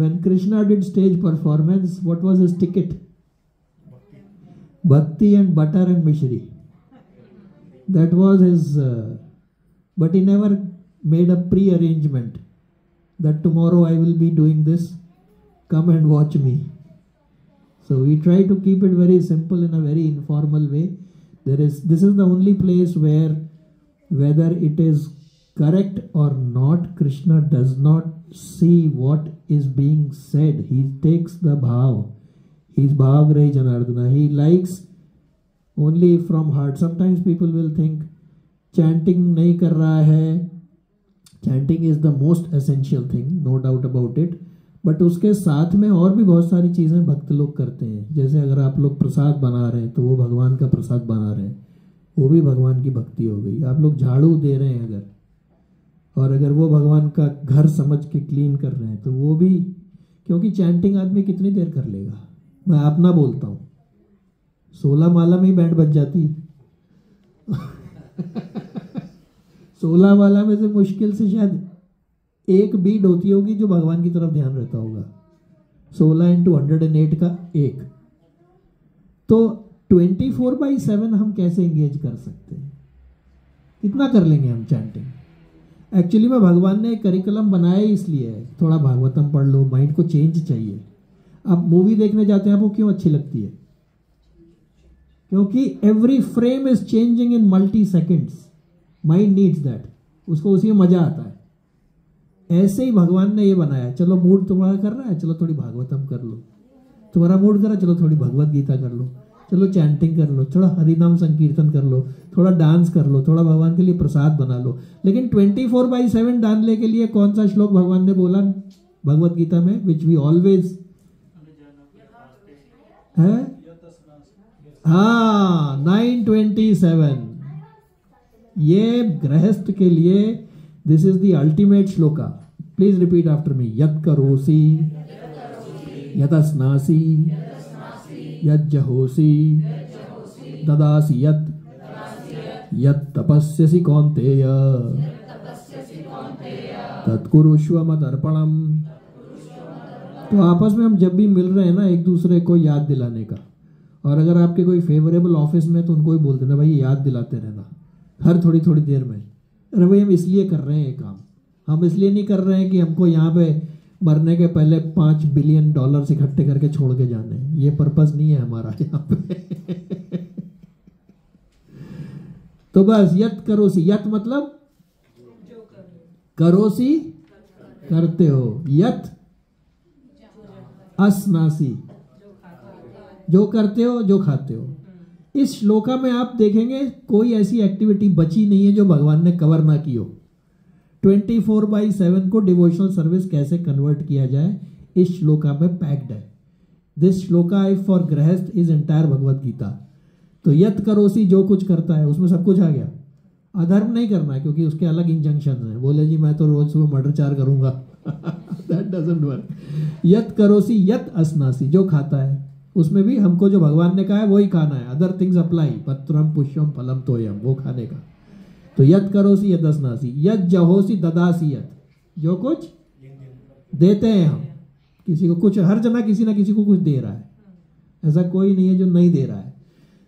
when Krishna did stage performance, what was his ticket? Bhakti and butter and mishri. That was his, but he never made a pre-arrangement that tomorrow I will be doing this, come and watch me. So we try to keep it very simple in a very informal way. This is the only place where whether it is correct or not, Krishna does not see what is being said. He takes the bhav. He's bhavagrahi Janardana. He likes only from heart. Sometimes people will think chanting nahi kar raha hai. Chanting is the most essential thing, no doubt about it. But उसके साथ में और भी बहुत सारी चीज़ें भक्त लोग करते हैं. जैसे अगर आप लोग प्रसाद बना रहे हैं तो वो भगवान का प्रसाद बना रहे हैं, वो भी भगवान की भक्ति हो गई. आप लोग झाड़ू दे रहे हैं अगर, और अगर वो भगवान का घर समझ के क्लीन कर रहे हैं तो वो भी, क्योंकि चैंटिंग आदमी कितनी देर कर लेगा. मैं अपना बोलता हूँ, 16 माला में ही बैंड बज जाती है. 16 माला में से मुश्किल से शायद एक बीट होती होगी जो भगवान की तरफ ध्यान रहता होगा. 16 × 108 का एक. तो 24/7 हम कैसे एंगेज कर सकते हैं? कितना कर लेंगे हम चैंटिंग? एक्चुअली में भगवान ने एक करिकुलम बनाया इसलिए है, थोड़ा भागवतम पढ़ लो, माइंड को चेंज चाहिए. आप मूवी देखने जाते हैं, आपको क्यों अच्छी लगती है? क्योंकि every frame is changing in multi seconds. Mind needs that. उसको उसी में मजा आता है. ऐसे ही भगवान ने ये बनाया. चलो मूड तुम्हारा कर रहा है, चलो थोड़ी भागवतम कर लो. तुम्हारा मूड कर रहा है, चलो थोड़ी भगवत गीता कर लो, चलो चैंटिंग कर लो, थोड़ा हरिनाम संकीर्तन कर लो, थोड़ा डांस कर लो, थोड़ा भगवान के लिए प्रसाद बना लो. लेकिन 24/7 डालने के लिए कौन सा श्लोक भगवान ने बोला भगवत गीता में, विच वी ऑलवेज है? हाँ, 9:27. ये गृहस्थ के लिए this is the ultimate shloka. Please repeat after me. यत् करोसि यत् स्नासि यत् जहोसि ददासि यत् तपस्यसि कौन्तेय तत्कुरुष्व मदर्पणम्. तो आपस में हम जब भी मिल रहे हैं ना, एक दूसरे को याद दिलाने का. और अगर आपके कोई फेवरेबल ऑफिस में, तो उनको ही बोल देना, भाई याद दिलाते रहना हर थोड़ी थोड़ी देर में. अरे भाई हम इसलिए कर रहे हैं ये काम. हम इसलिए नहीं कर रहे हैं कि हमको यहाँ पे मरने के पहले $5 बिलियन इकट्ठे करके छोड़ के जाने. ये पर्पस नहीं है हमारा यहाँ पे. तो बस यत करोसी. यत मतलब करोसी करते हो. यत अस्नासी जो करते हो, जो खाते हो. इस श्लोका में आप देखेंगे कोई ऐसी एक्टिविटी बची नहीं है जो भगवान ने कवर ना की हो. 24/7 को डिवोशनल सर्विस कैसे कन्वर्ट किया जाए, इस श्लोका में पैक्ड है. दिस श्लोका फॉर गृहस्थ इज एंटायर भगवत गीता. तो यत करोसी जो कुछ करता है उसमें सब कुछ आ गया. अधर्म नहीं करना है, क्योंकि उसके अलग इंजंक्शन हैं. बोले जी मैं तो रोज सुबह मर्डर 4 करूंगा. That doesn't work. यत करोसी यत अस्नासी जो खाता है, उसमें भी हमको जो भगवान ने कहा है वही खाना है. Other things apply. पत्रम पुष्पम फलम तोयम, वो खाने का. तो यत करोसी यत अस्नासी यत जहोसी ददासी यत जो कुछ देते हैं हम किसी को कुछ. हर जना किसी ना किसी को कुछ दे रहा है. ऐसा कोई नहीं है जो नहीं दे रहा है.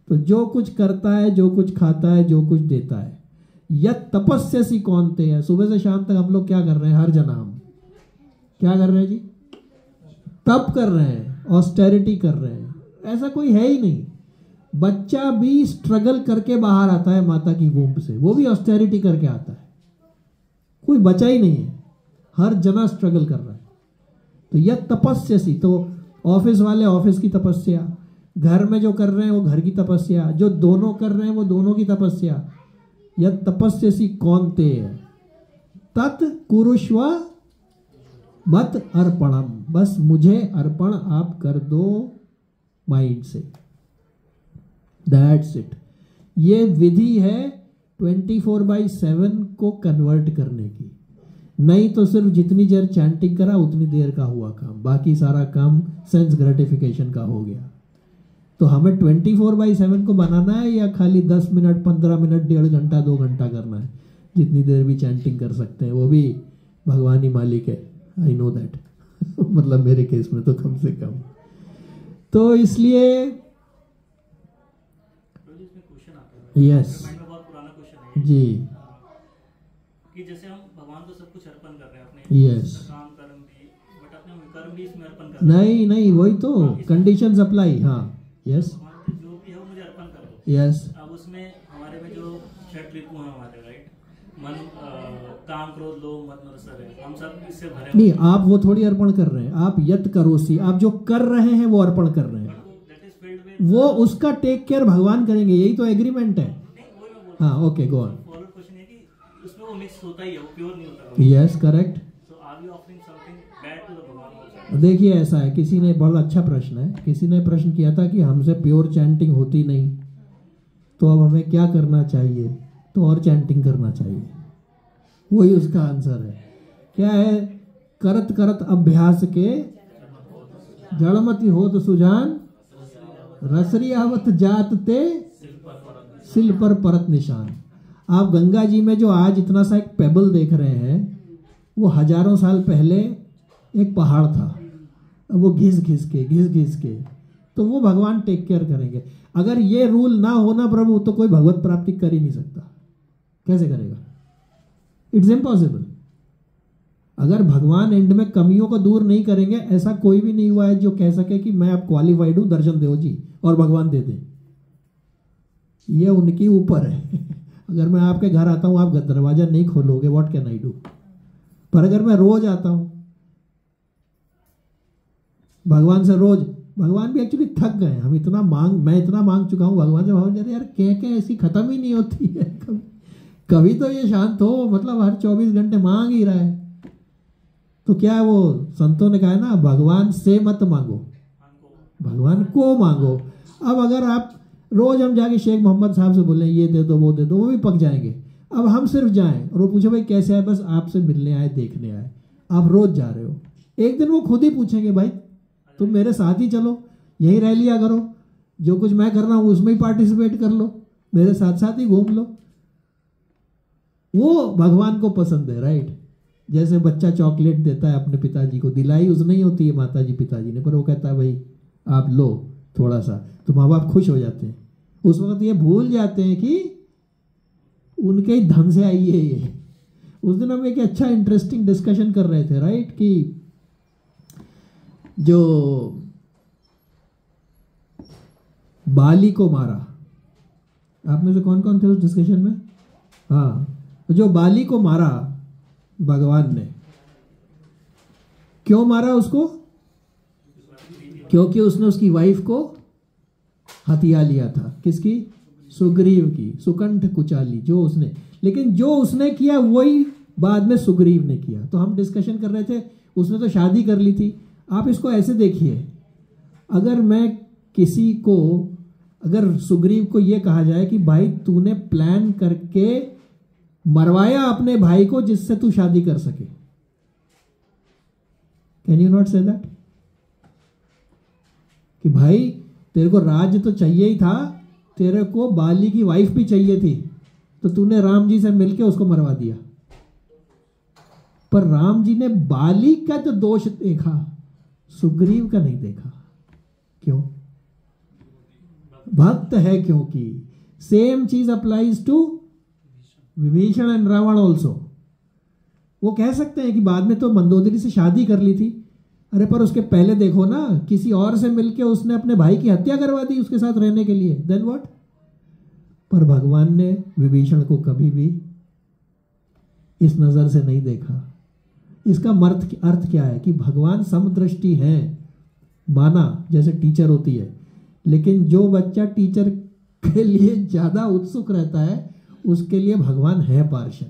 तो जो कुछ करता है, जो कुछ खाता है, जो कुछ देता है. यत तपस्यसि कौन्ते है. सुबह से शाम तक हम लोग क्या कर रहे हैं? हर जना हम क्या कर रहे हैं जी? तप कर रहे हैं, ऑस्टेरिटी कर रहे हैं. ऐसा कोई है ही नहीं. बच्चा भी स्ट्रगल करके बाहर आता है माता की वूम्ब से, वो भी ऑस्टेरिटी करके आता है. कोई बचा ही नहीं है, हर जना स्ट्रगल कर रहा है. तो यह तपस्यसी, तो ऑफिस वाले ऑफिस की तपस्या, घर में जो कर रहे हैं वो घर की तपस्या, जो दोनों कर रहे हैं वो दोनों की तपस्या. यह तपस्यसी कौन्ते है तत् कुरुष्व मत अर्पणम. बस मुझे अर्पण आप कर दो माइंड से. That's it. ये विधि है 24/7 को कन्वर्ट करने की. नहीं तो सिर्फ जितनी देर चैंटिंग करा उतनी देर का हुआ काम, बाकी सारा काम सेंस ग्रेटिफिकेशन का हो गया. तो हमें 24/7 को बनाना है या खाली 10 मिनट 15 मिनट 1.5 घंटा 2 घंटा करना है? जितनी देर भी चैंटिंग कर सकते हैं, वो भी भगवान ही मालिक है. I know that. मतलब मेरे केस में तो कम से कम। तो इसलिए यस जी कि जैसे हम भगवान को सब कुछ अर्पण कर रहे हैं, अपने यस काम कर्म भी, बट अपने कर्म भी इसमें अर्पण कर रहे हैं। नहीं वही तो कंडीशन अप्लाई। हाँ यस भगवान को जो भी है वो मुझे अर्पण कर दो। यस अब उसमें हमारे में जो षट ऋतु हैं हमारे, राइट, मन, काम, क्रोध, लोभ, मद, मत्सर है, हम सब इससे भरे नहीं, आप वो थोड़ी अर्पण कर रहे हैं, आप यत करोसी, आप जो कर रहे हैं वो अर्पण कर रहे हैं, वो उसका टेक केयर भगवान करेंगे, यही तो एग्रीमेंट है। हाँ ओके गो ऑन। उसमें वो मिक्स होता ही है, वो प्योर नहीं होता। Yes correct. So are you offering something bad to the Bhagwan? देखिए ऐसा है, किसी ने बड़ा अच्छा प्रश्न है, किसी ने प्रश्न किया था कि हमसे प्योर चैंटिंग होती नहीं, तो अब हमें क्या करना चाहिए? तो और चैंटिंग करना चाहिए, वही उसका आंसर है। क्या है? करत करत अभ्यास के जड़मति होत सुजान, रसरी आवत जात ते सिल पर परत निशान। आप गंगा जी में जो आज इतना सा एक पेबल देख रहे हैं, वो हजारों साल पहले एक पहाड़ था। अब वो घिस घिस के तो वो भगवान टेक केयर करेंगे। अगर ये रूल ना होना प्रभु, तो कोई भगवत प्राप्ति कर ही नहीं सकता। कैसे करेगा? It's impossible. अगर भगवान एंड में कमियों को दूर नहीं करेंगे, ऐसा कोई भी नहीं हुआ है जो कह सके कि मैं अब क्वालिफाइड हूं, दर्शन दो जी, और भगवान दे दे। ये उनके ऊपर है। अगर मैं आपके घर आता हूं, आप दरवाजा नहीं खोलोगे, व्हाट कैन आई डू? पर अगर मैं रोज आता हूं भगवान से, रोज, भगवान भी एक्चुअली थक गए, हम इतना मैं इतना मांग चुका हूं भगवान से, भगवान यार कह ऐसी खत्म ही नहीं होती है, कभी तो ये शांत हो, मतलब हर 24 घंटे मांग ही रहा है। तो क्या है, वो संतों ने कहा है ना, भगवान से मत मांगो, भगवान को मांगो। अब अगर आप रोज हम जाके शेख मोहम्मद साहब से बोले ये दे दो वो दे दो, वो भी पक जाएंगे। अब हम सिर्फ जाएं और वो पूछे भाई कैसे आए, बस आपसे मिलने आए, देखने आए। आप रोज जा रहे हो, एक दिन वो खुद ही पूछेंगे भाई तुम मेरे साथ ही चलो, यहीं रह लिया करो, जो कुछ मैं कर रहा हूं उसमें ही पार्टिसिपेट कर लो, मेरे साथ साथ ही घूम लो। वो भगवान को पसंद है, राइट। जैसे बच्चा चॉकलेट देता है अपने पिताजी को, दिलाई उसने ही होती है माता जी पिताजी ने, पर वो कहता है भाई आप लो थोड़ा सा, तो माँ बाप खुश हो जाते हैं। उस वक्त ये भूल जाते हैं कि उनके ही धन से आई है ये। उस दिन हम एक अच्छा इंटरेस्टिंग डिस्कशन कर रहे थे, राइट, कि जो बाली को मारा, आप में से कौन कौन थे उस डिस्कशन में? हाँ, जो बाली को मारा भगवान ने, क्यों मारा उसको? क्योंकि उसने उसकी वाइफ को हथिया लिया था। किसकी? सुग्रीव की। सुकंठ कुचाली जो उसने, लेकिन जो उसने किया वही बाद में सुग्रीव ने किया। तो हम डिस्कशन कर रहे थे, उसने तो शादी कर ली थी। आप इसको ऐसे देखिए, अगर मैं किसी को, अगर सुग्रीव को यह कहा जाए कि भाई तूने प्लान करके मरवाया अपने भाई को जिससे तू शादी कर सके, can you not say that? कि भाई तेरे को राज्य तो चाहिए ही था, तेरे को बाली की वाइफ भी चाहिए थी, तो तूने राम जी से मिलके उसको मरवा दिया। पर राम जी ने बाली का तो दोष देखा, सुग्रीव का नहीं देखा। क्यों? भक्त है क्योंकि। सेम चीज applies to Vibhishan and Ravan also. वो कह सकते हैं कि बाद में तो मंदोदरी से शादी कर ली थी, अरे पर उसके पहले देखो ना, किसी और से मिलके उसने अपने भाई की हत्या करवा दी उसके साथ रहने के लिए, देन व्हाट? पर भगवान ने विभीषण को कभी भी इस नजर से नहीं देखा। इसका अर्थ क्या है कि भगवान समदृष्टि है, माना जैसे टीचर होती है, लेकिन जो बच्चा टीचर के लिए ज्यादा उत्सुक रहता है उसके लिए भगवान है पार्शल।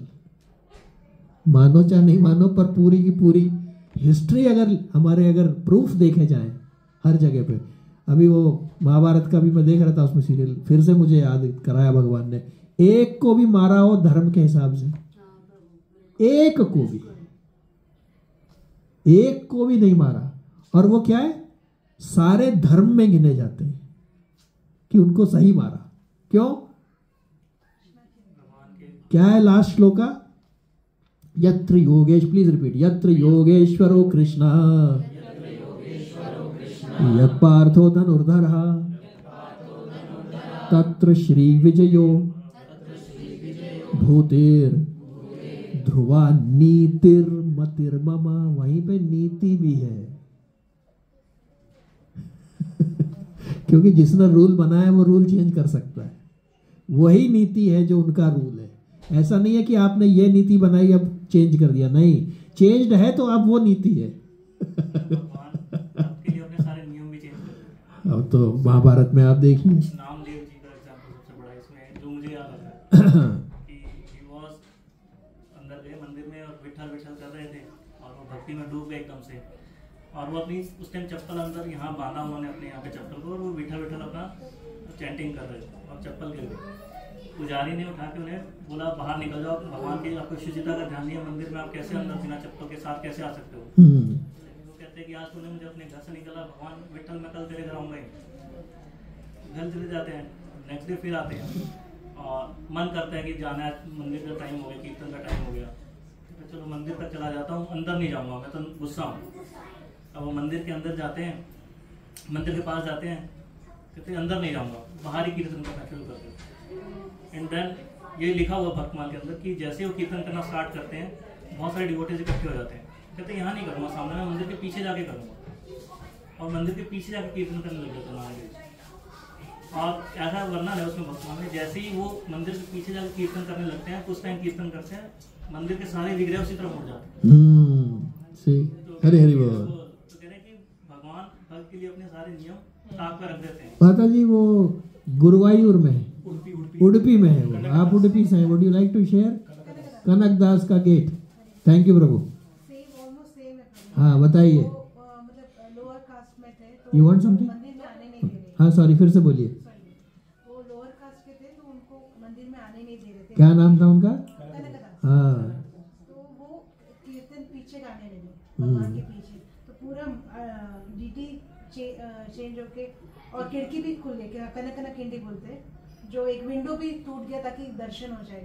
मानो चाहे नहीं मानो, पर पूरी की पूरी हिस्ट्री अगर प्रूफ देखे जाए हर जगह पे। अभी वो महाभारत का भी मैं देख रहा था, उसमें सीरियल फिर से मुझे याद कराया भगवान ने, एक को भी मारा हो धर्म के हिसाब से, एक को भी नहीं मारा। और वो क्या है, सारे धर्म में गिने जाते हैं कि उनको सही मारा। क्यों? क्या है लास्ट श्लोका? यत्र योगेश, प्लीज रिपीट, यत्र योगेश्वरो कृष्ण यत् पार्थो धनुर्धरः तत्र श्री विजयो भूतेर ध्रुवा नीतिर्मतिर्मम। वहीं पे नीति भी है क्योंकि जिसने रूल बनाया वो रूल चेंज कर सकता है, वही नीति है जो उनका रूल है। ऐसा नहीं है कि आपने ये नीति बनाई अब चेंज कर दिया, नहीं, चेंज्ड है तो अब वो नीति है। आपके लिए अपने सारे नियम भी चेंज कर दिए। अब तो महाभारत में आप देखिए, नामदेव जी का एग्जाम्पल सबसे बड़ा इसमें जो मुझे याद आता है कि he was अंदर गए मंदिर में और विठल विठल कर रहे थे और वो भक्ति में डूब गए एकदम से, और वो अपनी उस टाइम चप्पल अंदर यहाँ बांधा उन्होंने अपने यहाँ पे चप्पल को, और वो विठल विठल अपना चैंटिंग कर रहे थे और चप्पल गिर गई। पुजारी ने उठा के उन्हें बोला बाहर निकल जाओ, भगवान की आपको शुचिता का ध्यान नहीं है, मंदिर में आप कैसे अंदर बिना चप्पल के साथ कैसे आ सकते हो। वो कहते हैं कि आज तूने मुझे अपने घर से निकला, भगवान विठल मैं कल तेरे घर आऊंगा ही। घर चले जाते हैं, नेक्स्ट डे फिर आते हैं और मन करता है कि जाना है, मंदिर का टाइम हो गया, कीर्तन का टाइम हो गया, तो चलो मंदिर तक चला जाता हूँ, अंदर नहीं जाऊँगा, मैं तो गुस्सा हूँ। अब वो मंदिर के अंदर जाते हैं, मंदिर के पास जाते हैं, कहते हैं अंदर नहीं जाऊँगा, बाहर ही कीर्तन करना शुरू करते हैं। एंड देन ये लिखा हुआ भक्तमाल के अंदर कि जैसे वो कीर्तन करना स्टार्ट करते हैं, बहुत सारे डिवोटीज इकट्ठे हो जाते हैं, कहते हैं यहाँ नहीं करूँगा, सामने मैं मंदिर के पीछे जाके करूँगा, और मंदिर के पीछे जाके कीर्तन करने लग जाते हैं। और ऐसा वर्णन है उसमें भक्तमाल में, जैसे ही वो मंदिर के पीछे जाकर कीर्तन करने लगते हैं, कुछ टाइम कीर्तन करते हैं, मंदिर के सारे विग्रह उसी तरफ मुड़ जाते हैं। हरे हरि बोल। तो कह रहे हैं कि भगवान भक्त के लिए अपने सारे नियम ताक पर रख देते हैं। माता जी वो गुरुवायूर में है, उडुपी में है वो, आप उडुपी से हैं, would you like to share? Kanak Das का गेट। थैंक यू प्रभु। हाँ बताइए। लोअर कास्ट में थे तो यू वांट समथिंग? मंदिर में आने नहीं दे रहे। हाँ सॉरी, फिर से बोलिए। वो लोअर कास्ट के थे तो उनको मंदिर में आने नहीं दे रहे थे। क्या नाम था उनका? कनक दास। हाँ, तो वो कीर्तन पीछे गाने लगे, भगवान के पीछे, तो पूरा डीटी चेंज होके, और खिड़की भी खुल गई, कनक कनक किंडी बोलते हैं, जो एक विंडो भी टूट गया ताकि दर्शन हो जाए।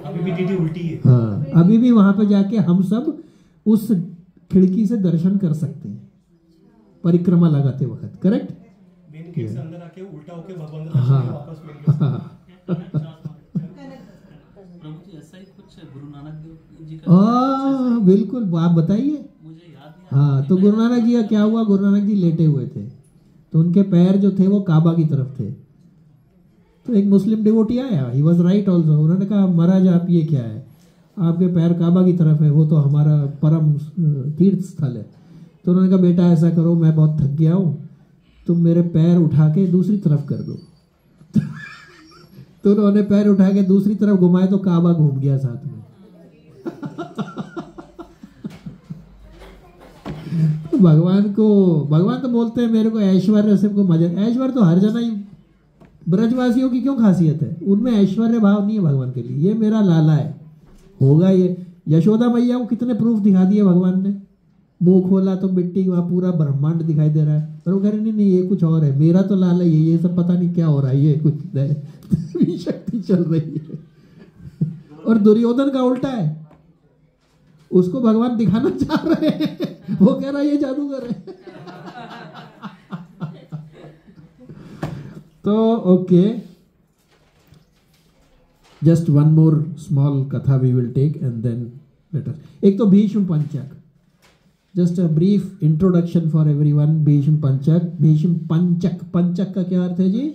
अभी भी डीटी उल्टी है। हाँ, अभी भी वहां पे जाके हम सब उस खिड़की से दर्शन कर सकते हैं परिक्रमा लगाते वक्त, करेक्ट? मेन गेट से अंदर आके उल्टा होके भगवान का दर्शन किया, वापस मेन गेट से। प्रभु जी ऐसा ही कुछ गुरु नानक देव जी का बिल्कुल, आप बताइए। मुझे याद नहीं। हाँ, तो गुरु नानक जी का क्या हुआ? गुरु नानक जी लेटे हुए थे, तो उनके पैर जो थे वो काबा की तरफ थे। तो एक मुस्लिम डिवोटी आया, ही वाज राइट आल्सो, उन्होंने कहा महाराज आप ये क्या है, आपके पैर काबा की तरफ है, वो तो हमारा परम तीर्थ स्थल है। तो उन्होंने कहा बेटा ऐसा करो, मैं बहुत थक गया हूँ, तुम मेरे पैर उठा के दूसरी तरफ कर दो। तो उन्होंने पैर उठा के दूसरी तरफ घुमाए तो काबा घूम गया साथ में। भगवान तो बोलते हैं मेरे को ऐश्वर्य से को मजा, ऐश्वर्य तो हर जना ही, ब्रजवासियों की क्यों खासियत है, उनमें ऐश्वर्य भाव नहीं है भगवान के लिए, ये मेरा लाला है, होगा ये। यशोदा मैया को कितने प्रूफ दिखा दिए भगवान ने, मुंह खोला तो मिट्टी वहां पूरा ब्रह्मांड दिखाई दे रहा है, पर वो कह रहे नहीं ये कुछ और है, मेरा तो लाला ये सब पता नहीं क्या हो रहा है, ये कुछ शक्ति चल रही है। और दुर्योधन का उल्टा है, उसको भगवान दिखाना चाह रहे हैं, वो कह रहा है ये जादूगर है। तो okay, just one more small कथा we will take and then let us. एक तो Bhishma Panchak, just a brief introduction for everyone. Bhishma Panchak, Bhishma पंचक, पंचक का क्या अर्थ है जी?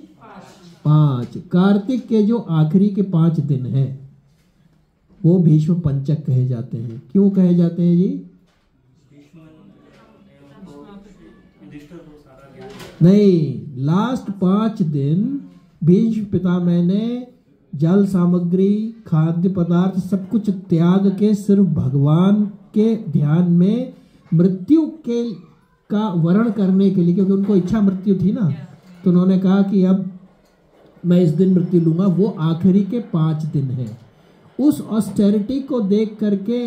5। कार्तिक के जो आखिरी के 5 दिन हैं वो भीष्म पंचक कहे जाते हैं। क्यों कहे जाते हैं जी? नहीं, लास्ट 5 दिन भीष्म पितामह ने जल सामग्री, खाद्य पदार्थ सब कुछ त्याग के सिर्फ भगवान के ध्यान में मृत्यु के का वर्ण करने के लिए, क्योंकि उनको इच्छा मृत्यु थी ना, तो उन्होंने कहा कि अब मैं इस दिन मृत्यु लूंगा। वो आखिरी के 5 दिन है। उस ऑस्टेरिटी को देख करके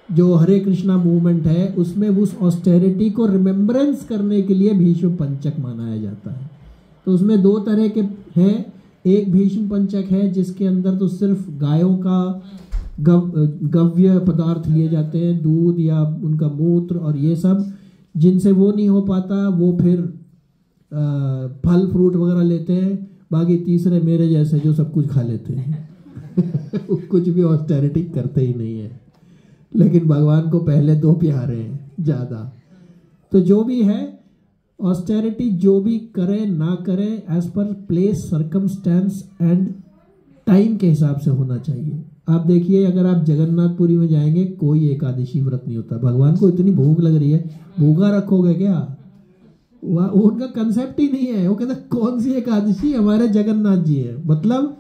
जो हरे कृष्णा मूवमेंट है उसमें उस ऑस्टेरिटी को रिमेम्बरेंस करने के लिए भीष्म पंचक मनाया जाता है। तो उसमें 2 तरह के हैं। एक भीष्म पंचक है जिसके अंदर तो सिर्फ गायों का गव्य पदार्थ लिए जाते हैं, दूध या उनका मूत्र और ये सब। जिनसे वो नहीं हो पाता वो फिर फल फ्रूट वगैरह लेते हैं। बाकी तीसरे मेरे जैसे जो सब कुछ खा लेते हैं कुछ भी ऑस्टेरिटी करते ही नहीं है। लेकिन भगवान को पहले दो प्यारे हैं ज़्यादा। तो जो भी है ऑस्टेरिटी जो भी करे ना करे as per place circumstance and time के हिसाब से होना चाहिए। आप देखिए अगर आप जगन्नाथपुरी में जाएंगे कोई एकादशी व्रत नहीं होता। भगवान को इतनी भूख लग रही है, भूखा रखोगे क्या? उनका कंसेप्ट ही नहीं है। वो कहते कौन सी एकादशी, हमारे जगन्नाथ जी है। मतलब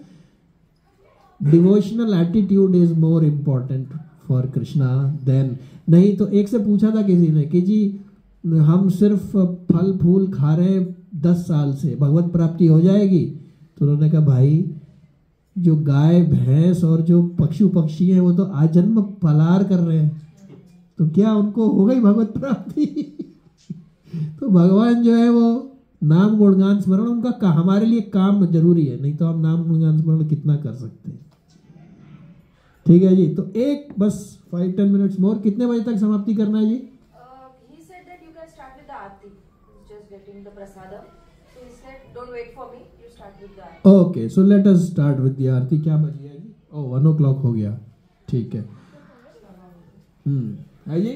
devotional attitude is more important for Krishna than. नहीं तो एक से पूछा था किसी ने कि जी हम सिर्फ फल फूल खा रहे हैं 10 साल से, भगवत प्राप्ति हो जाएगी? तो उन्होंने कहा भाई जो गाय भैंस और जो पशु पक्षी हैं वो तो आजन्म फलाहार कर रहे हैं, तो क्या उनको हो गई भगवत प्राप्ति? तो भगवान जो है वो नाम गुणगान स्मरण उनका हमारे लिए काम जरूरी है, नहीं तो हम नाम गुणगान स्मरण कितना कर सकते हैं। ठीक है जी, तो एक बस 5-10 मिनट्स मोर। कितने बजे तक समाप्ति करना है जी? He said that you can start with the aarti, just getting the prasadam. So he said, don't wait for me, you start with the aarti. Okay, so let us start with the aarti. क्या बज गया जी? ओह 1 o'clock हो गया। ठीक है। है जी?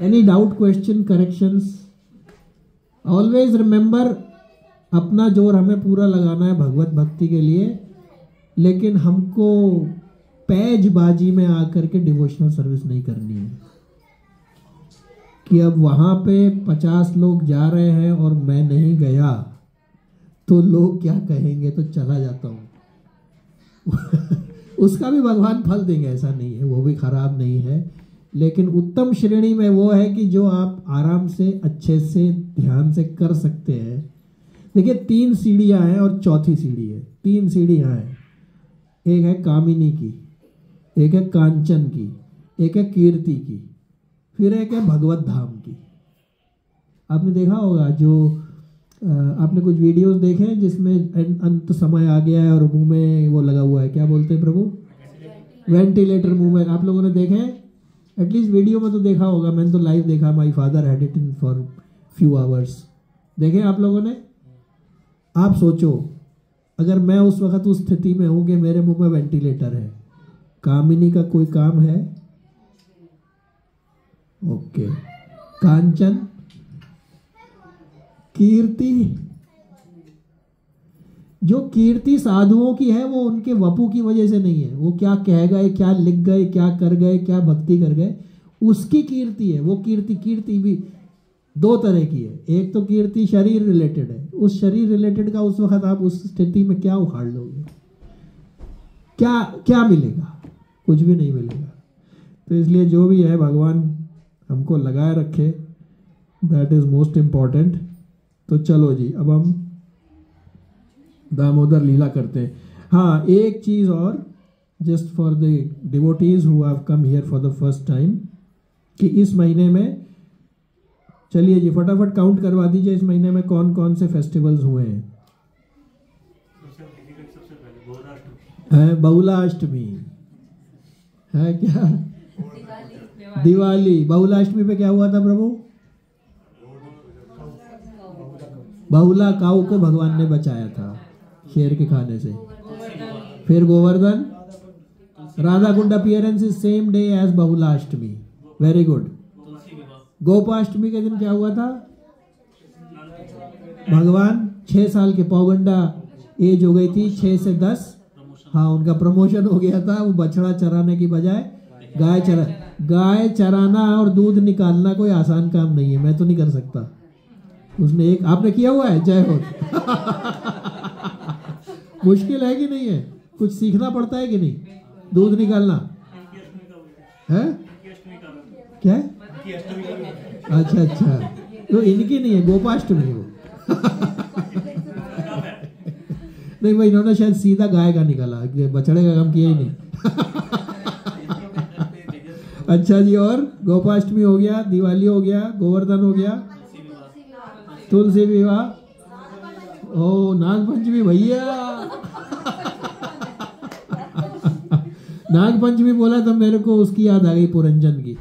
Any doubt, question, corrections? Always remember अपना जोर हमें पूरा लगाना है भगवत भक्ति के लिए, लेकिन हमको पैजबाजी में आकर के डिवोशनल सर्विस नहीं करनी है कि अब वहां पे 50 लोग जा रहे हैं और मैं नहीं गया तो लोग क्या कहेंगे, तो चला जाता हूं उसका भी भगवान फल देंगे, ऐसा नहीं है, वो भी खराब नहीं है। लेकिन उत्तम श्रेणी में वो है कि जो आप आराम से अच्छे से ध्यान से कर सकते हैं। देखिए 3 सीढ़ियां हैं और चौथी सीढ़ी है। 3 सीढ़ियां हैं, एक है कामिनी की, एक है कांचन की, एक है कीर्ति की, फिर एक है भगवत धाम की। आपने देखा होगा जो आपने कुछ वीडियोस देखे हैं जिसमें अंत समय आ गया है और मुंह में वो लगा हुआ है, क्या बोलते हैं प्रभु? वेंटिलेटर मुंह में। आप लोगों ने देखे हैं? एटलीस्ट वीडियो में तो देखा होगा, मैंने तो लाइव देखा। My father had it in for few hours. देखे आप लोगों ने? आप सोचो अगर मैं उस वक्त उस स्थिति में हूं कि मेरे मुंह में वेंटिलेटर है, कामिनी का कोई काम है? ओके। कांचन, कीर्ति, जो कीर्ति साधुओं की है वो उनके वपू की वजह से नहीं है। वो क्या कह गए, क्या लिख गए, क्या कर गए, क्या भक्ति कर गए, उसकी कीर्ति है वो। कीर्ति भी 2 तरह की है। एक तो कीर्ति शरीर रिलेटेड है, उस शरीर रिलेटेड का उस वक्त आप उस स्थिति में क्या उखाड़ लोगे? क्या मिलेगा? कुछ भी नहीं मिलेगा। तो इसलिए जो भी है भगवान हमको लगाए रखे, दैट इज मोस्ट इम्पॉर्टेंट। तो चलो जी अब हम दामोदर लीला करते हैं। हाँ, एक चीज और, just for the devotees who have come here for the first time, कि इस महीने में, चलिए जी फटाफट काउंट करवा दीजिए इस महीने में कौन कौन से फेस्टिवल्स हुए हैं। है बहुलाष्टमी है क्या? दिवाली। बहुलाष्टमी पे क्या हुआ था प्रभु? बहुला काऊ को भगवान ने बचाया था शेर के खाने से। फिर Govardhan, Radha Kund appearance is same day as Bahulashtami. Very good. Gopashtami के दिन क्या हुआ था? भगवान 6 साल के, पौगंडा एज हो गई थी 6 से 10। हाँ, उनका प्रमोशन हो गया था। वो बछड़ा चराने की बजाय गाय चराना और दूध निकालना कोई आसान काम नहीं है, मैं तो नहीं कर सकता। उसने एक, आपने किया हुआ है? जय हो। मुश्किल है कि नहीं है? कुछ सीखना पड़ता है कि नहीं? दूध निकालना है क्या? अच्छा, तो इनकी नहीं है, गोपाष्टमी हो। नहीं भाई, इन्होंने शायद सीधा गाय का निकाला, बछड़े का काम किया ही नहीं। अच्छा जी, और गोपाष्टमी हो गया, दिवाली हो गया, गोवर्धन हो गया, तुलसी विवाह, ओ नाग पंचमी भैया। नागपंचमी बोला तो मेरे को उसकी याद आ गई, पुरंजन की।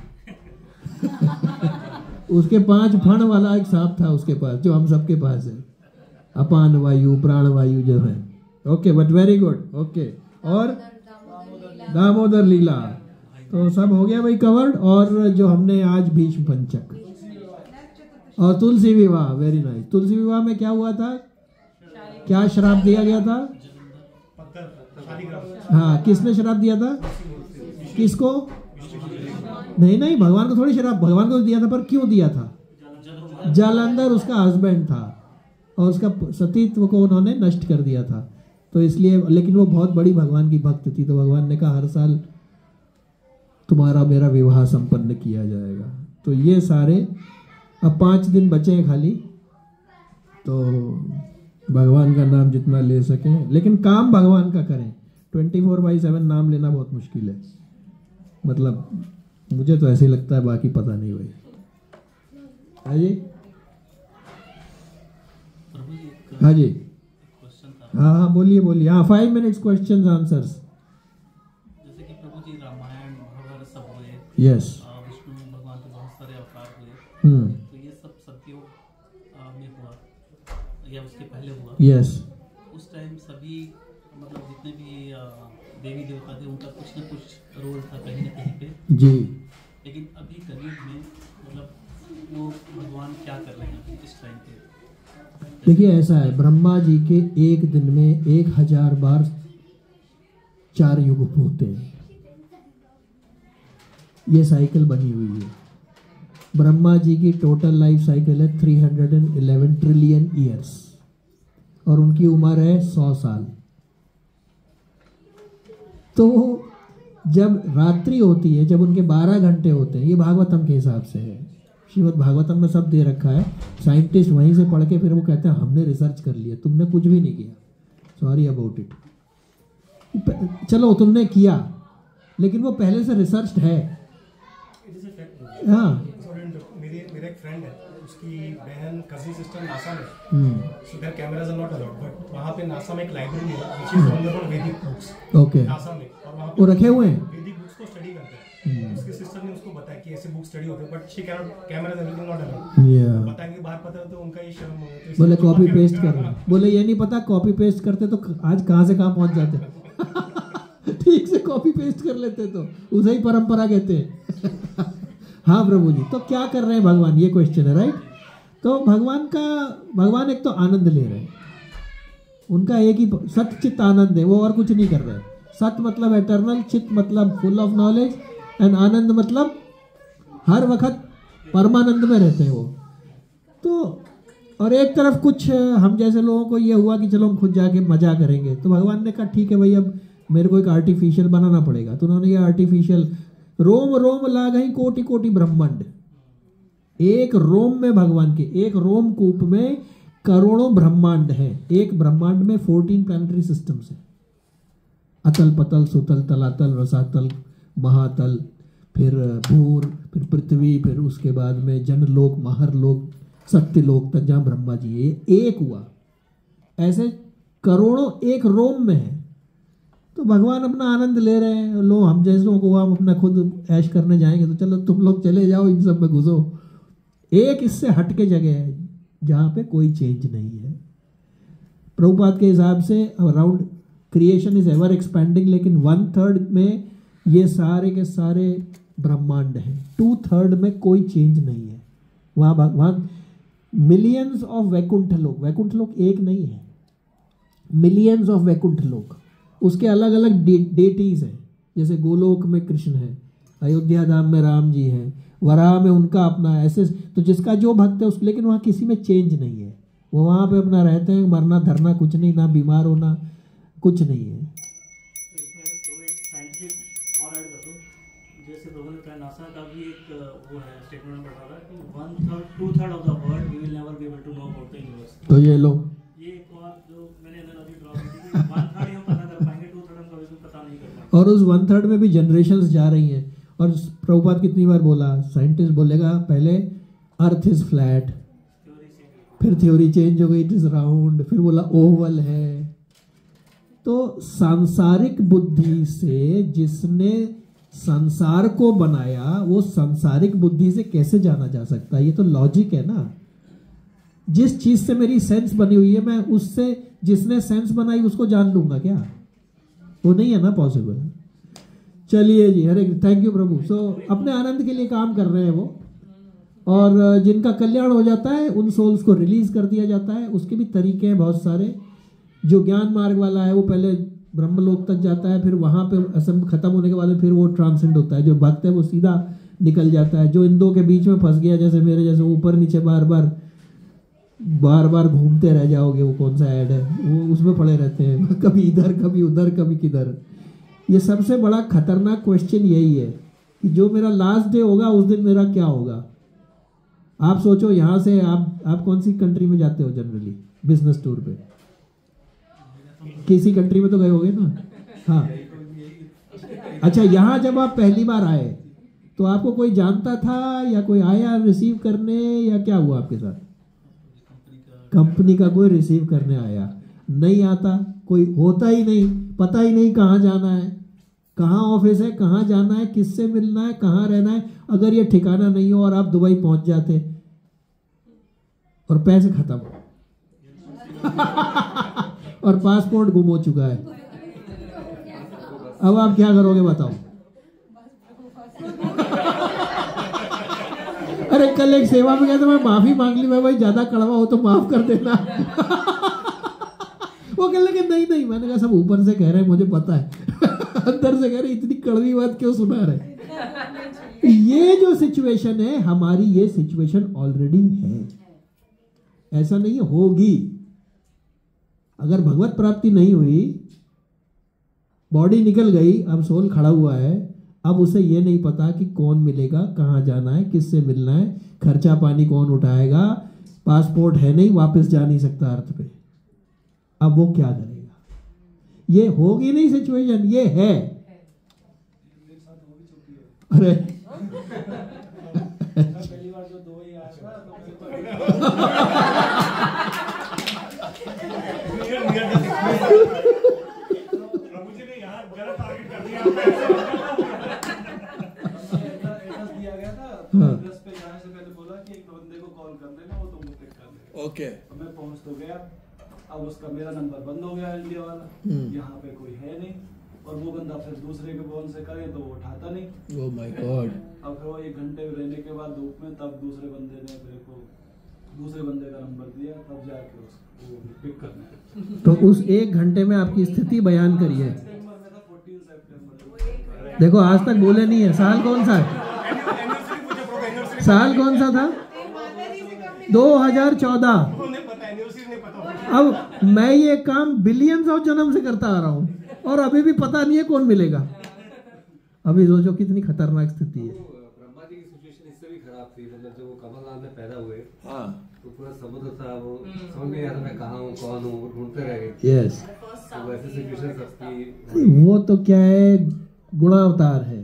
उसके 5 फण वाला एक सांप था उसके पास, जो हम सबके पास है, अपान वायु प्राण वायु जो है। Okay, but very good. Okay, और दामोदर लीला, तो सब हो गया भाई कवर्ड। और जो हमने आज भीष्म पंचक और तुलसी विवाह, वेरी नाइस। तुलसी विवाह में क्या हुआ था, क्या श्राप दिया गया था? हाँ, किसने श्राप दिया था? किसको? नहीं नहीं, भगवान को थोड़ी श्राप, भगवान को दिया था, पर क्यों दिया था? जालंधर उसका हस्बैंड था और उसका सतीत्व को उन्होंने नष्ट कर दिया था, तो इसलिए। लेकिन वो बहुत बड़ी भगवान की भक्त थी, तो भगवान ने कहा हर साल तुम्हारा मेरा विवाह संपन्न किया जाएगा। तो ये सारे, अब 5 दिन बचे हैं खाली, तो भगवान का नाम जितना ले सकें, लेकिन काम भगवान का करें। 24/7 नाम लेना बहुत मुश्किल है, मतलब मुझे तो ऐसे ही लगता है, बाकी पता नहीं भाई। हाँ जी, हाँ जी, हाँ हाँ, बोलिए बोलिए। हाँ, 5 मिनट्स क्वेश्चंस आंसर्स। जैसे कि प्रभु जी रामायण महाभारत सब हुए, यस, विष्णु भगवान के बहुत सारे अवतार हुए, तो ये सब सत्योग में हुआ या उसके पहले हुआ? यस। उस टाइम सभी मतलब जितने भी देवी देवता थे उनका कुछ ना कुछ रोल था कहीं ना कहीं पे जी। लेकिन अभी कलयुग में मतलब वो भगवान क्या कर रहे हैं इस टाइम पे? देखिए, ऐसा है, ब्रह्मा जी के एक दिन में 1000 बार 4 युग होते हैं, ये साइकिल बनी हुई है। ब्रह्मा जी की टोटल लाइफ साइकिल है 311 ट्रिलियन ईयर्स, और उनकी उम्र है 100 साल। तो जब रात्रि होती है, जब उनके 12 घंटे होते हैं, ये भागवतम के हिसाब से है, श्रीमद् भागवतम में सब दे रखा है। साइंटिस्ट वहीं से पढ़ के फिर वो कहते हैं हमने रिसर्च कर लिया, तुमने कुछ भी नहीं किया, सॉरी अबाउट इट। चलो तुमने किया, लेकिन वो पहले से रिसर्च है। हाँ, मेरा एक फ्रेंड है, उसकी बहन कजिन सिस्टर नासा में, so there cameras are not allowed, but वहाँ पे नासा में एक लाइब्रेरी है which is on the Vedic books. Okay, NASA में, और वहाँ वो रखे हुए हैं वैदिक बुक्स को स्टडी करते हैं। उसकी सिस्टर ने उसको बताया कि ऐसे बुक स्टडी होते हैं, but she can not, cameras everything not allowed. बताएंगे बाहर पता है तो उनका ये शर्म हो जाता है। बोले कॉपी पेस्ट कर रहे हैं, बोले ये नहीं पता कॉपी पेस्ट करते तो आज कहाँ से कहाँ पहुँच जाते। ठीक से कॉपी पेस्ट कर लेते तो उसे ही परंपरा कहते हैं। हाँ प्रभु जी, तो क्या कर रहे हैं भगवान, ये क्वेश्चन है, राइट? तो भगवान एक तो आनंद ले रहे हैं, उनका एक ही सत चित्त आनंद है, वो और कुछ नहीं कर रहे हैं। सत मतलब एटर्नल, चित्त मतलब फुल ऑफ नॉलेज, एंड आनंद मतलब हर वक्त परमानंद में रहते हैं वो। तो और एक तरफ कुछ हम जैसे लोगों को ये हुआ कि चलो हम खुद जाके मजा करेंगे, तो भगवान ने कहा ठीक है भाई, अब मेरे को एक आर्टिफिशियल बनाना पड़ेगा। तो उन्होंने ये आर्टिफिशियल रोम रोम लागहि कोटि कोटि ब्रह्मांड, एक रोम में भगवान के, एक रोम कूप में करोड़ों ब्रह्मांड है। एक ब्रह्मांड में 14 प्लैनेटरी सिस्टम्स है, अतल पतल सुतल तलातल रसातल महातल, फिर भूर, फिर पृथ्वी, फिर उसके बाद में जनलोक महरलोक सत्यलोक तक जहाँ ब्रह्मा जी है, एक हुआ। ऐसे करोड़ों एक रोम में है। तो भगवान अपना आनंद ले रहे हैं। लो हम जैसे लोगों को हम अपना खुद ऐश करने जाएंगे, तो चलो तुम लोग चले जाओ इन सब में घुसो। एक इससे हटके जगह है जहाँ पे कोई चेंज नहीं है। प्रभुपाद के हिसाब से around creation is ever expanding, लेकिन 1/3 में ये सारे के सारे ब्रह्मांड हैं, 2/3 में कोई चेंज नहीं है। वहाँ भगवान मिलियंस ऑफ वैकुंठ लोक, वैकुंठ लोक एक नहीं है, मिलियंस ऑफ वैकुंठ लोक, उसके अलग अलग डेटीज हैं। जैसे गोलोक में कृष्ण है, अयोध्या धाम में राम जी हैं, वराह में उनका अपना, ऐसे तो जिसका जो भक्त है उस, लेकिन वहाँ किसी में चेंज नहीं है। वो वहाँ पे अपना रहते हैं, मरना धरना कुछ नहीं, ना बीमार होना कुछ नहीं है। इसमें तो एक साइंटिफिक और ऐड कर दो, जैसे प्रभु ने कहा नासा का भी एक वो है स्टेटमेंट में पढ़ा था कि 1/3 2/3 of the world we will never be able to know about the universe. तो ये लो, ये एक और जो मैंने एनालॉजी ड्रॉ की थी कि 1/3 हम पता कर पाएंगे, 2/3 हम कभी भी पता नहीं कर पाएंगे। और उस 1/3 में भी जनरेशंस जा रही हैं। और प्रभुपाद कितनी बार बोला, साइंटिस्ट बोलेगा पहले अर्थ इज फ्लैट, फिर थ्योरी चेंज हो गई, इट इज राउंड, फिर बोला ओवल है। तो सांसारिक बुद्धि से जिसने संसार को बनाया वो सांसारिक बुद्धि से कैसे जाना जा सकता है? ये तो लॉजिक है ना। जिस चीज से मेरी सेंस बनी हुई है मैं उससे जिसने सेंस बनाई उसको जान लूंगा क्या? वो नहीं है ना पॉसिबल। चलिए जी, हरे थैंक यू प्रभु। सो अपने आनंद के लिए काम कर रहे हैं वो, और जिनका कल्याण हो जाता है उन सोल्स को रिलीज कर दिया जाता है। उसके भी तरीके हैं बहुत सारे। जो ज्ञान मार्ग वाला है वो पहले ब्रह्मलोक तक जाता है, फिर वहां पे असम खत्म होने के बाद फिर वो ट्रांसेंड होता है। जो भक्त है वो सीधा निकल जाता है। जो इन दो के बीच में फंस गया, जैसे मेरे जैसे ऊपर नीचे बार बार घूमते रह जाओगे, वो कौन सा ऐड है वो उसमें पड़े रहते हैं, कभी इधर कभी उधर कभी किधर। ये सबसे बड़ा खतरनाक क्वेश्चन यही है कि जो मेरा लास्ट डे होगा उस दिन मेरा क्या होगा। आप सोचो, यहाँ से आप कौन सी कंट्री में जाते हो जनरली बिजनेस टूर पे? किसी कंट्री में तो गए होगे ना। हाँ, अच्छा, यहाँ जब आप पहली बार आए तो आपको कोई जानता था या कोई आया रिसीव करने, या क्या हुआ आपके साथ? कंपनी का कोई रिसीव करने आया? नहीं आता, कोई होता ही नहीं, पता ही नहीं कहाँ जाना है, कहाँ ऑफिस है, कहाँ जाना है, किससे मिलना है, कहाँ रहना है। अगर ये ठिकाना नहीं हो और आप दुबई पहुंच जाते और पैसे खत्म और पासपोर्ट गुम हो चुका है, अब आप क्या करोगे बताओ? अरे कल एक सेवा में गया तो मैं माफी मांग ली, मैं भाई ज्यादा कड़वा हो तो माफ कर देना। वो कहने लगे नहीं, मैंने कहा सब ऊपर से कह रहे हैं मुझे पता है, अंदर से कह रहे इतनी कड़वी बात क्यों सुना रहे। ये जो सिचुएशन है हमारी, ये सिचुएशन ऑलरेडी है, ऐसा नहीं होगी। अगर भगवत प्राप्ति नहीं हुई, बॉडी निकल गई, अब सोल खड़ा हुआ है, अब उसे ये नहीं पता कि कौन मिलेगा, कहाँ जाना है, किससे मिलना है, खर्चा पानी कौन उठाएगा, पासपोर्ट है नहीं, वापस जा नहीं सकता अर्थ पे। अब वो क्या करेगा? ये होगी नहीं सिचुएशन, ये है। अरे पहली बार जो दुबई आया ओके, मैं पहुंच तो गया। अब उसका मेरा नंबर बंद हो गया, इंडिया वाला, यहाँ पे कोई है नहीं, और वो बंदा फिर दूसरे के फोन से करे तो वो उठाता नहीं। Oh my God. अब फिर वो 1 घंटे रहने के बाद धूप में, तब दूसरे बंदे ने मेरे को दूसरे बंदे का नंबर दिया, तब जाके उसको पिक करना है। तो उस 1 घंटे में आपकी स्थिति बयान करिए। 14 सितंबर। देखो आज तक बोले नहीं है। साल कौन सा है? साल कौन सा था? 2014। अब मैं ये काम बिलियंस ऑफ जन्म से करता आ रहा हूँ और अभी भी पता नहीं है कौन मिलेगा। अभी सोचो कितनी खतरनाक स्थिति है। ब्रह्मा जी की सिचुएशन इससे भी खराब थी, मतलब जब वो कमलनाथ में पैदा हुए, हाँ, तो पूरा समुद्र था, वो समझ में नहीं आ रहा मैं कहाँ हूँ कौन हूँ, ढूंढते रह गए। यस, तो वैसे सिचुएशन सबकी, वो तो क्या है, गुणावतार है।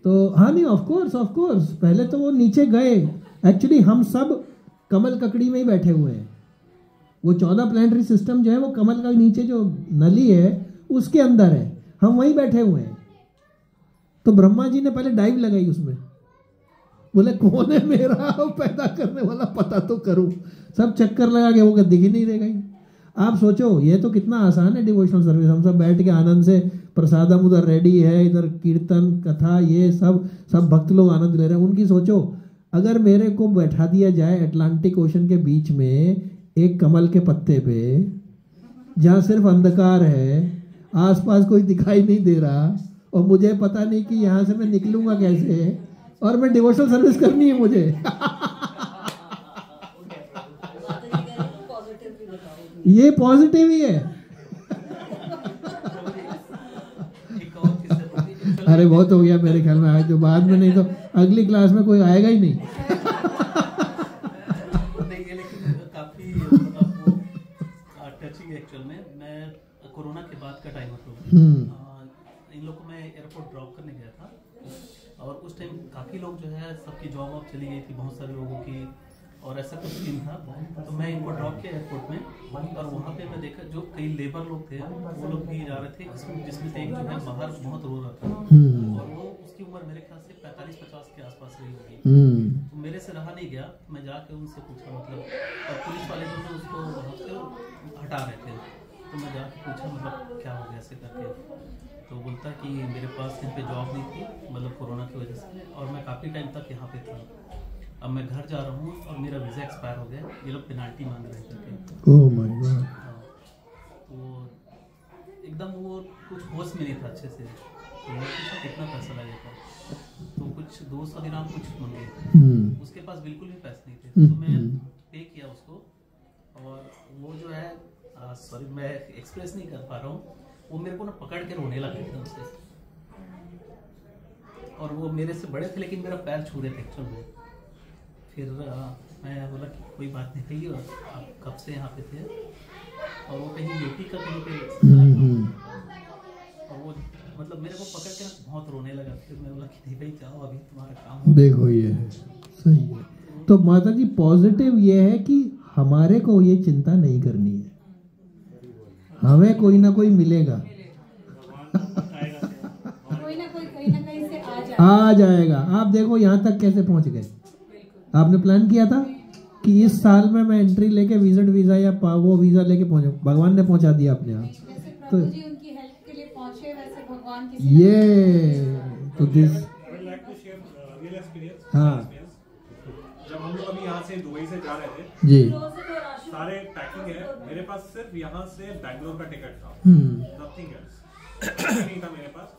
तो हाँ, नहीं, ऑफ कोर्स पहले तो वो नीचे गए। एक्चुअली हम सब कमल ककड़ी में ही बैठे हुए हैं। वो 14 प्लैनेटरी सिस्टम जो है वो कमल का नीचे जो नली है उसके अंदर है, हम वहीं बैठे हुए हैं। तो ब्रह्मा जी ने पहले डाइव लगाई उसमें, बोले कौन है मेरा पैदा करने वाला, पता तो करूं। सब चक्कर लगा के वो दिख ही नहीं रहेगा। आप सोचो ये तो कितना आसान है डिवोशनल सर्विस। हम सब बैठ के आनंद से प्रसादम उधर रेडी है, इधर कीर्तन कथा ये सब भक्त लोग आनंद ले रहे हैं। उनकी सोचो, अगर मेरे को बैठा दिया जाए अटलांटिक ओशन के बीच में एक कमल के पत्ते पे, जहाँ सिर्फ अंधकार है, आसपास कोई दिखाई नहीं दे रहा, और मुझे पता नहीं कि यहाँ से मैं निकलूंगा कैसे, और मैं डिवोशनल सर्विस करनी है मुझे। ये पॉजिटिव ही है। अरे बहुत हो गया मेरे ख्याल में, आज जो बाद में, नहीं तो अगली क्लास में कोई आएगा ही नहीं। काफी टचिंग एक्चुअल में। मैं कोरोना के बाद का टाइम था, इन लोगों को मैं एयरपोर्ट ड्रॉप करने गया था, और उस टाइम काफ़ी लोग जो है सबकी जॉब वॉब चली गई थी, बहुत सारे लोगों की और ऐसा कुछ सीन था। तो मैं इनको ड्रॉप किया एयरपोर्ट में, और वहाँ पे मैं देखा जो कई लेबर लोग थे वो लोग भी जा रहे थे, जिसमें से एक जो है बाहर बहुत रो रहा था, और वो उसकी उम्र मेरे ख्याल से 45-50 के आसपास रही होगी। तो मेरे से रहा नहीं गया, मैं जाके उनसे पूछा, मतलब, और पुलिस वाले जो है उसको वहाँ से हटा रहे थे, तो मैं जाके पूछा मतलब क्या हो गया ऐसे करके। तो बोलता कि मेरे पास यहाँ पे जॉब नहीं थी, मतलब कोरोना की वजह से, और मैं काफ़ी टाइम तक यहाँ पे था। अब मैं घर जा रहा हूँ और मेरा वीज़ा एक्सपायर हो गया, ये लोग पेनाल्टी मांग रहे थे। Oh my God. वो एकदम वो कुछ होश में नहीं था अच्छे से। तो मैं पूछा कितना पैसा लगेगा, तो कुछ 200 दिनाम कुछ मांगे। उसके पास बिल्कुल भी पैसे नहीं थे, तो मैं पे किया उसको, और वो जो है सॉरी मैं एक्सप्रेस नहीं कर पा रहा हूँ, वो मेरे को ना पकड़ के रोने लगे एकदम से, और वो मेरे से बड़े थे लेकिन मेरा पैर छू रहे थे एक्चुअल में। फिर मैं बोला कि कोई बात नहीं थी, और आप कब से यहाँ पे थे, और वो कहीं यूपी का कहीं पे, और वो मतलब मेरे को पकड़ के ना बहुत रोने लगा। फिर मैं बोला कि नहीं भाई जाओ, अभी तुम्हारा काम देखो ये है सही है। तो माता जी पॉजिटिव ये है कि हमारे को ये चिंता नहीं करनी है, हमें कोई ना कोई मिलेगा, कोई ना कोई कहीं ना कहीं से आ जाएगा। आप देखो यहाँ तक कैसे पहुँच गए। आपने प्लान किया था कि इस साल में मैं एंट्री लेके विजिट वीजा या वो वीजा लेके पहुंचूं, भगवान ने पहुंचा दिया अपने आप। तो उनकी हेल्प के लिए पहुंचे, वैसे भगवान ये तो दिस हाँ जब हम लोग अभी यहाँ से दुबई से जा रहे थे जी, सारे पैकिंग है, मेरे पास सिर्फ यहाँ से बैंगलोर का टिकट था, नथिंग एल्स नहीं था मेरे पास।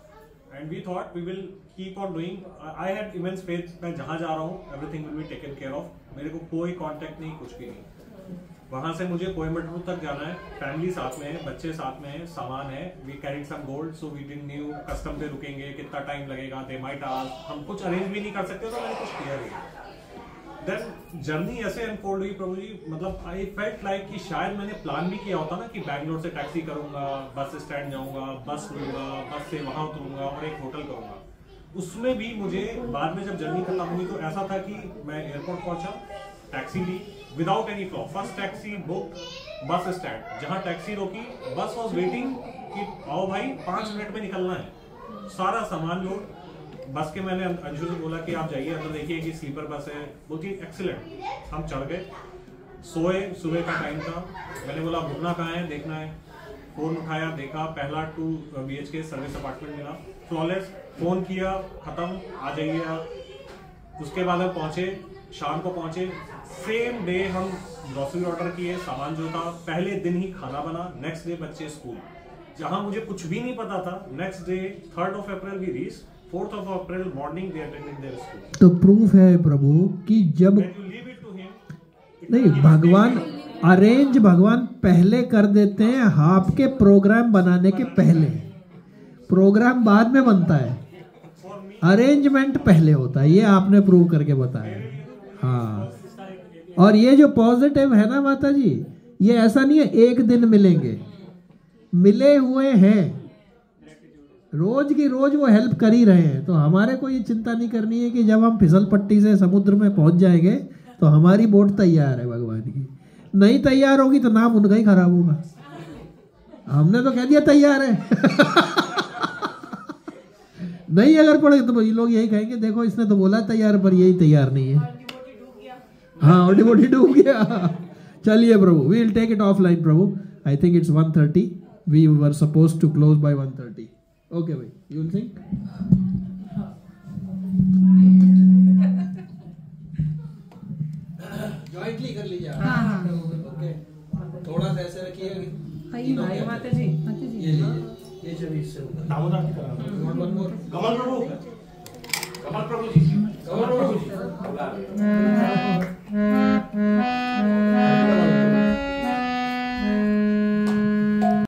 And we thought we will keep on doing, I had immense faith, मैं जहाँ जा रहा हूँ everything will be taken care of, मेरे को कोई कांटेक्ट नहीं, कुछ भी नहीं। वहां से मुझे कोयम्बटूर तक जाना है, फैमिली साथ में है, बच्चे साथ में है, सामान है, we carried some gold, so we didn't knew custom पे रुकेंगे, कितना टाइम लगेगा, दे माइट आस्क, हम कुछ अरेंज भी नहीं कर सकते, तो मैंने कुछ किया नहीं। देन जर्नी ऐसे अनफोल्ड हुई प्रभु जी, मतलब आई फेल्ट लाइक कि शायद मैंने प्लान भी किया होता ना कि बैंगलोर से टैक्सी करूंगा, बस स्टैंड जाऊंगा, बस लूंगा, बस से वहां उतरूंगा और एक होटल करूंगा। उसमें भी मुझे बाद में जब जर्नी खत्म हुई तो ऐसा था कि मैं एयरपोर्ट पहुंचा, टैक्सी ली without any flaw, first taxi book, bus stand, जहां टैक्सी रोकी बस वॉज वेटिंग कि आओ भाई 5 मिनट में निकलना है, सारा सामान लोड। बस के मैंने अंशु से बोला कि आप जाइए अंदर देखिए कि स्लीपर बस है, बोलती एक्सीलेंट। हम चढ़ गए, सोए, सुबह का टाइम था, मैंने बोला रुकना कहाँ है, देखना है, फोन उठाया, देखा, पहला 2 BHK सर्विस अपार्टमेंट मिला, फ्लॉलेस, फोन किया, खत्म, आ जाइए आप। उसके बाद हम पहुंचे, शाम को पहुंचे, सेम डे हम ग्रोसरी ऑर्डर किए, सामान जो था, पहले दिन ही खाना बना, नेक्स्ट डे बच्चे स्कूल, जहां मुझे कुछ भी नहीं पता था। Next day 3rd of April we reach, 4th of April morning they attended their school. तो प्रूफ है प्रभु कि जब नहीं भगवान अरेंज, भगवान पहले कर देते हैं, आपके प्रोग्राम बनाने के पहले, प्रोग्राम बाद में बनता है, अरेंजमेंट पहले होता है, ये आपने प्रूव करके बताया। हाँ, और ये जो पॉजिटिव है ना माता जी, ये ऐसा नहीं है एक दिन मिलेंगे, मिले हुए हैं, रोज की रोज वो हेल्प कर ही रहे हैं। तो हमारे को ये चिंता नहीं करनी है कि जब हम फिसल पट्टी से समुद्र में पहुंच जाएंगे तो हमारी बोट तैयार है भगवान की, नहीं तैयार होगी तो नाम उनका ही खराब होगा। हमने तो कह दिया तैयार है नहीं अगर पड़े तो ये लोग यही कहेंगे देखो इसने तो बोला तैयार पर यही तैयार नहीं है। हाँ, और डिवोटी डूब गया। चलिए प्रभु, we will take it offline प्रभु, I think it's 1:30, we were supposed to close by 1:30। Okay भाई, यू विल सिंग। जॉइंटली कर लीजिए। हाँ, ओके, थोड़ा सा ऐसे रखिएगा। माता जी, ये लीजिए, ये चलिए इससे दामोदर की तरह। कमल प्रभु, कमल प्रभु जी, कमल प्रभु जी।